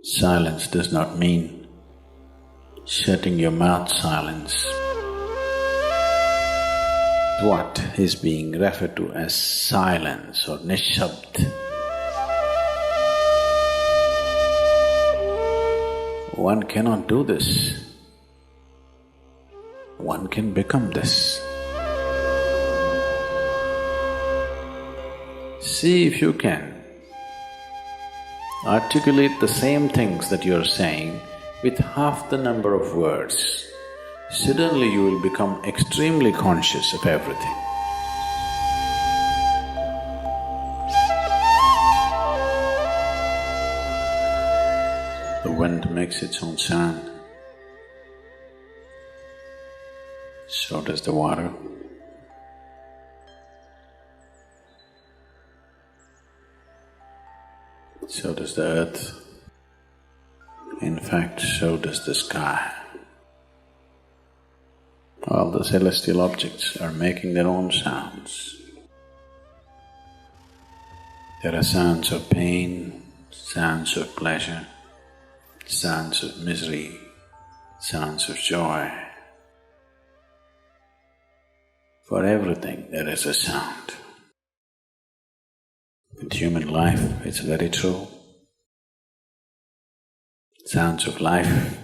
Silence does not mean shutting your mouth silence. What is being referred to as silence or nishabd? One cannot do this. One can become this. See if you can articulate the same things that you're saying with half the number of words. Suddenly you will become extremely conscious of everything. The wind makes its own sound, so does the water. So does the earth. In fact, so does the sky. All the celestial objects are making their own sounds. There are sounds of pain, sounds of pleasure, sounds of misery, sounds of joy. For everything there is a sound. In human life, it's very true. Sounds of life,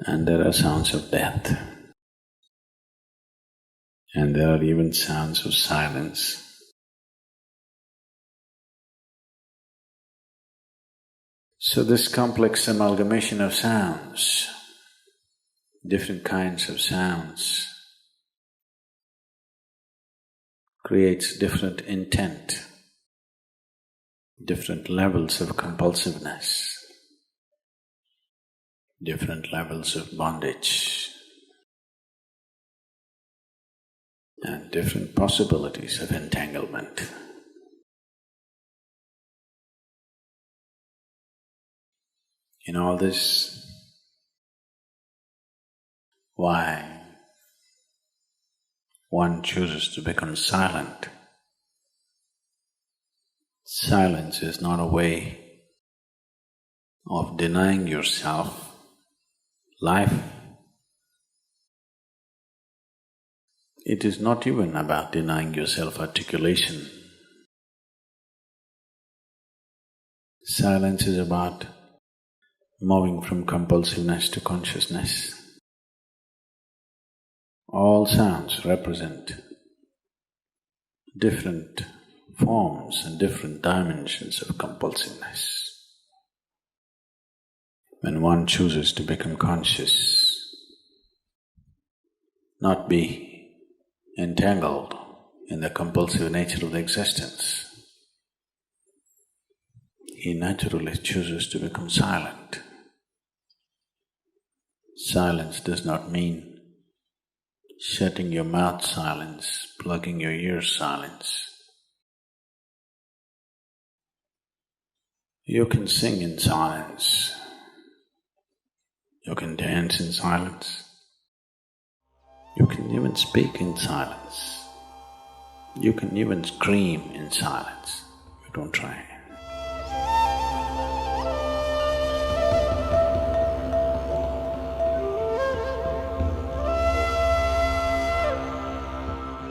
and there are sounds of death, and there are even sounds of silence. So this complex amalgamation of sounds, different kinds of sounds, creates different intent, different levels of compulsiveness, different levels of bondage, and different possibilities of entanglement. In all this, why one chooses to become silent? Silence is not a way of denying yourself life. It is not even about denying yourself articulation. Silence is about moving from compulsiveness to consciousness. All sounds represent different forms and different dimensions of compulsiveness. When one chooses to become conscious, not be entangled in the compulsive nature of the existence, he naturally chooses to become silent. Silence does not mean shutting your mouth silence, plugging your ears silence. You can sing in silence, you can dance in silence, you can even speak in silence, you can even scream in silence. You don't try.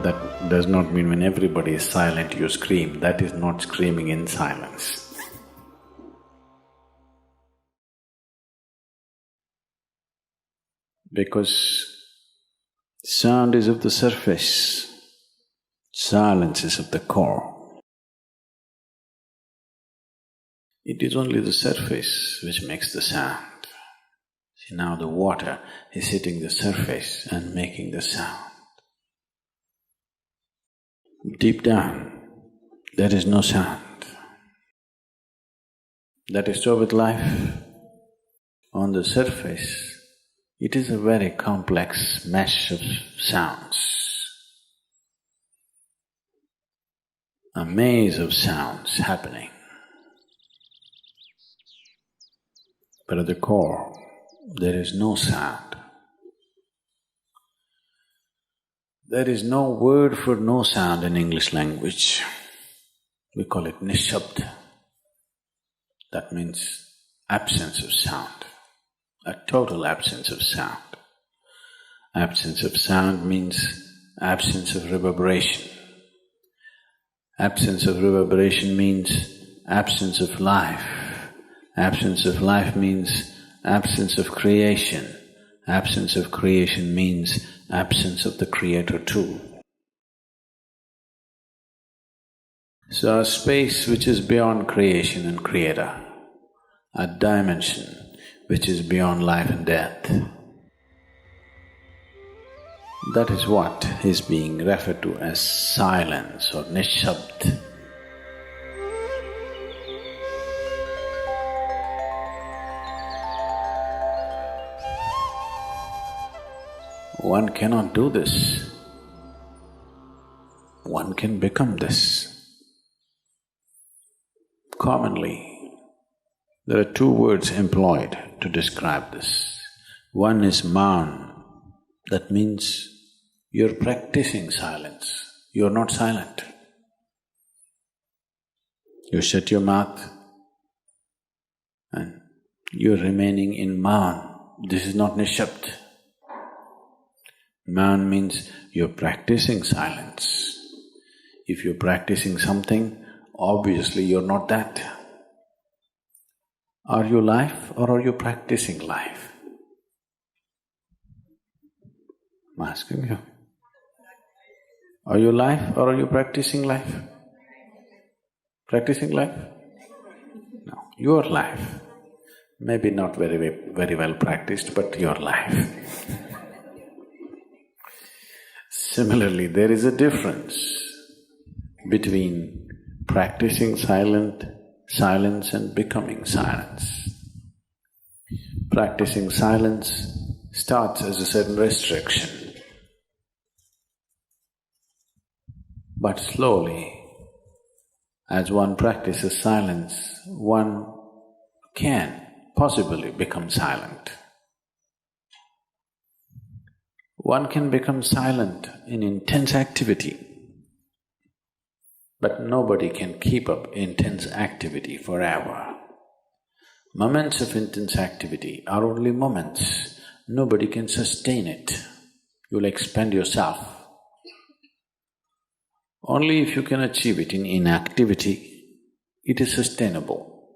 That does not mean when everybody is silent you scream. That is not screaming in silence. Because sound is of the surface, silence is of the core. It is only the surface which makes the sound. See, now the water is hitting the surface and making the sound. Deep down, there is no sound. That is so with life. On the surface, it is a very complex mesh of sounds, a maze of sounds happening. But at the core, there is no sound. There is no word for no sound in English language. We call it nishabd. That means absence of sound, a total absence of sound. Absence of sound means absence of reverberation. Absence of reverberation means absence of life. Absence of life means absence of creation. Absence of creation means absence of the Creator too. So a space which is beyond creation and Creator, a dimension which is beyond life and death, that is what is being referred to as silence or nishabd. One cannot do this. One can become this. Commonly, there are two words employed to describe this. One is maun, that means you're practicing silence, you're not silent. You shut your mouth and you're remaining in maun. This is not nishabd. Maun means you're practicing silence. If you're practicing something, obviously you're not that. Are you life or are you practicing life? I'm asking you. Are you life or are you practicing life? Practicing life? No, you are life. Maybe not very well practiced, but you are life. Similarly, there is a difference between practicing silence and becoming silence. Practicing silence starts as a certain restriction, but slowly, as one practices silence, one can possibly become silent. One can become silent in intense activity, but nobody can keep up intense activity forever. Moments of intense activity are only moments, nobody can sustain it. You'll expend yourself. Only if you can achieve it in inactivity, it is sustainable.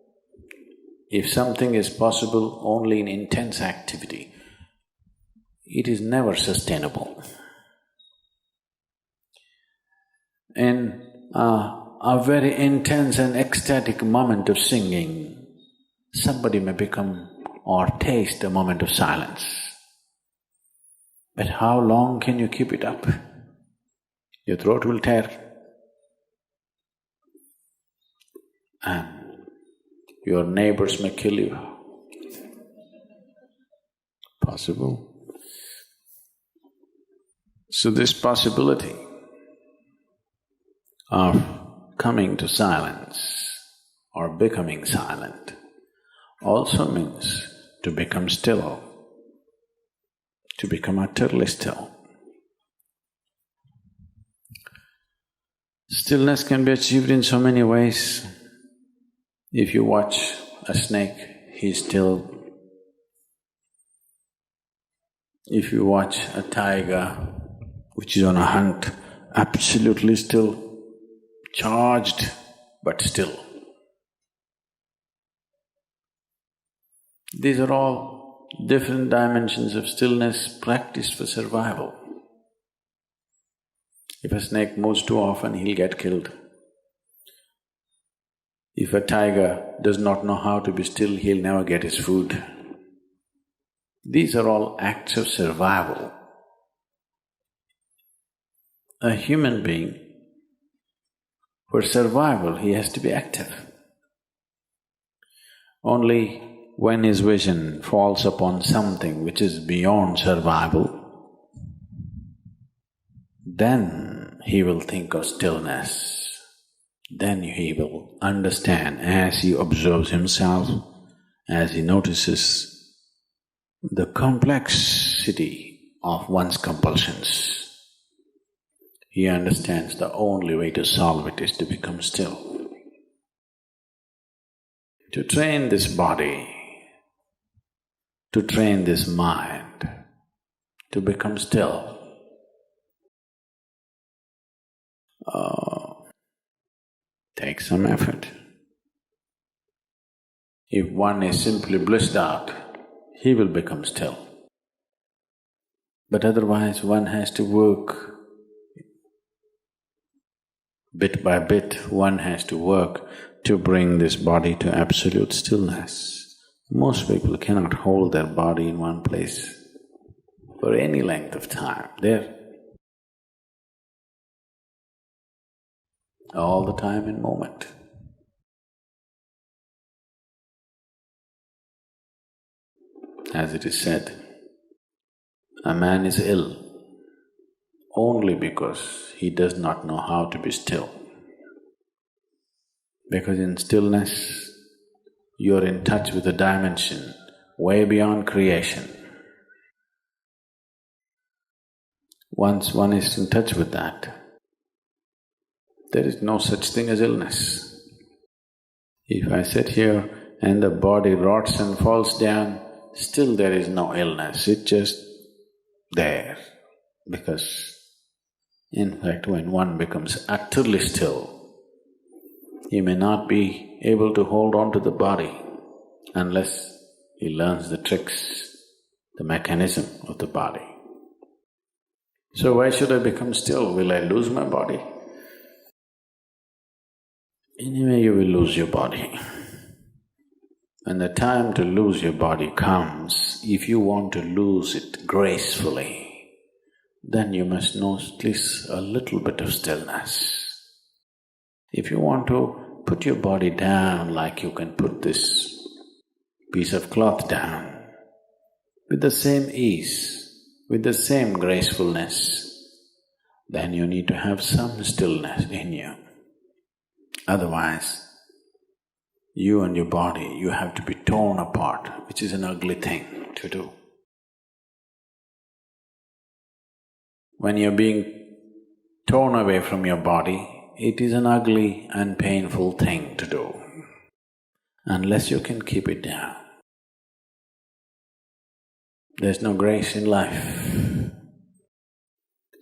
If something is possible only in intense activity, it is never sustainable. In a very intense and ecstatic moment of singing, somebody may become or taste a moment of silence. But how long can you keep it up? Your throat will tear. And your neighbors may kill you. Possible. So this possibility of coming to silence or becoming silent also means to become still, to become utterly still. Stillness can be achieved in so many ways. If you watch a snake, he's still. If you watch a tiger which is on a hunt, absolutely still, charged but still. These are all different dimensions of stillness practiced for survival. If a snake moves too often, he'll get killed. If a tiger does not know how to be still, he'll never get his food. These are all acts of survival. A human being, for survival, he has to be active. Only when his vision falls upon something which is beyond survival, then he will think of stillness. Then he will understand as he observes himself, as he notices the complexity of one's compulsions. He understands the only way to solve it is to become still. to train this body, to train this mind, to become still. Takes some effort. If one is simply blissed out, he will become still. But otherwise one has to work bit by bit, one has to work to bring this body to absolute stillness. Most people cannot hold their body in one place for any length of time. They're all the time in moment. As it is said, a man is ill only because he does not know how to be still. Because in stillness, you're in touch with a dimension way beyond creation. Once one is in touch with that, there is no such thing as illness. If I sit here and the body rots and falls down, still there is no illness, it's just there. Because in fact, when one becomes utterly still, he may not be able to hold on to the body unless he learns the tricks, the mechanism of the body. So why should I become still? Will I lose my body? Anyway, you will lose your body. When the time to lose your body comes, if you want to lose it gracefully, then you must know at least a little bit of stillness. If you want to put your body down like you can put this piece of cloth down, with the same ease, with the same gracefulness, then you need to have some stillness in you. Otherwise, you and your body, you have to be torn apart, which is an ugly thing to do. When you're being torn away from your body, it is an ugly and painful thing to do, unless you can keep it down. There's no grace in life.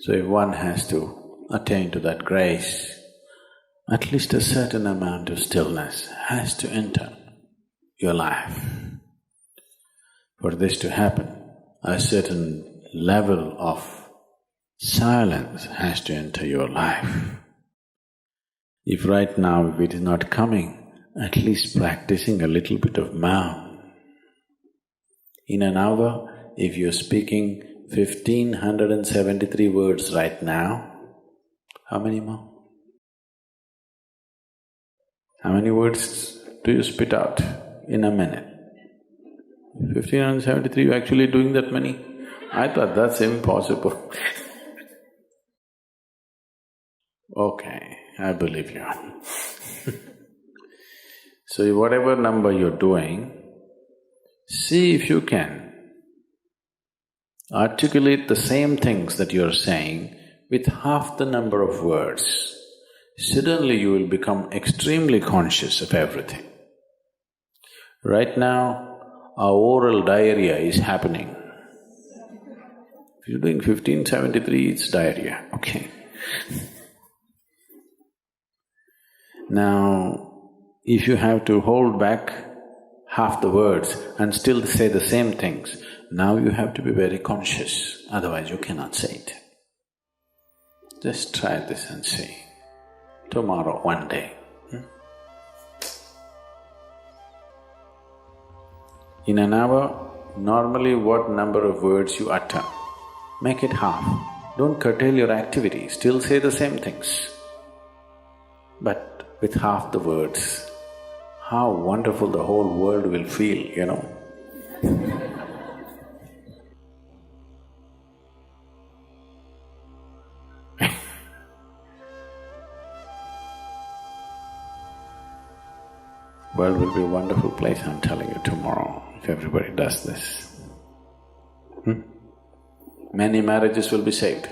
So if one has to attain to that grace, at least a certain amount of stillness has to enter your life. For this to happen, a certain level of silence has to enter your life. If right now it is not coming, at least practicing a little bit of Maum. In an hour, if you're speaking 1,573 words right now, how many more? How many words do you spit out in a minute? 1,573, you're actually doing that many? I thought that's impossible. Okay, I believe you. So whatever number you're doing, see if you can articulate the same things that you're saying with half the number of words. Suddenly you will become extremely conscious of everything. Right now, our oral diarrhea is happening. If you're doing 1573, it's diarrhea, okay. Now, if you have to hold back half the words and still say the same things, now you have to be very conscious, otherwise you cannot say it. Just try this and see. Tomorrow, one day. In an hour, normally what number of words you utter, make it half. Don't curtail your activity, still say the same things. But with half the words, how wonderful the whole world will feel, you know. World will be a wonderful place, I'm telling you, tomorrow, if everybody does this. Many marriages will be saved.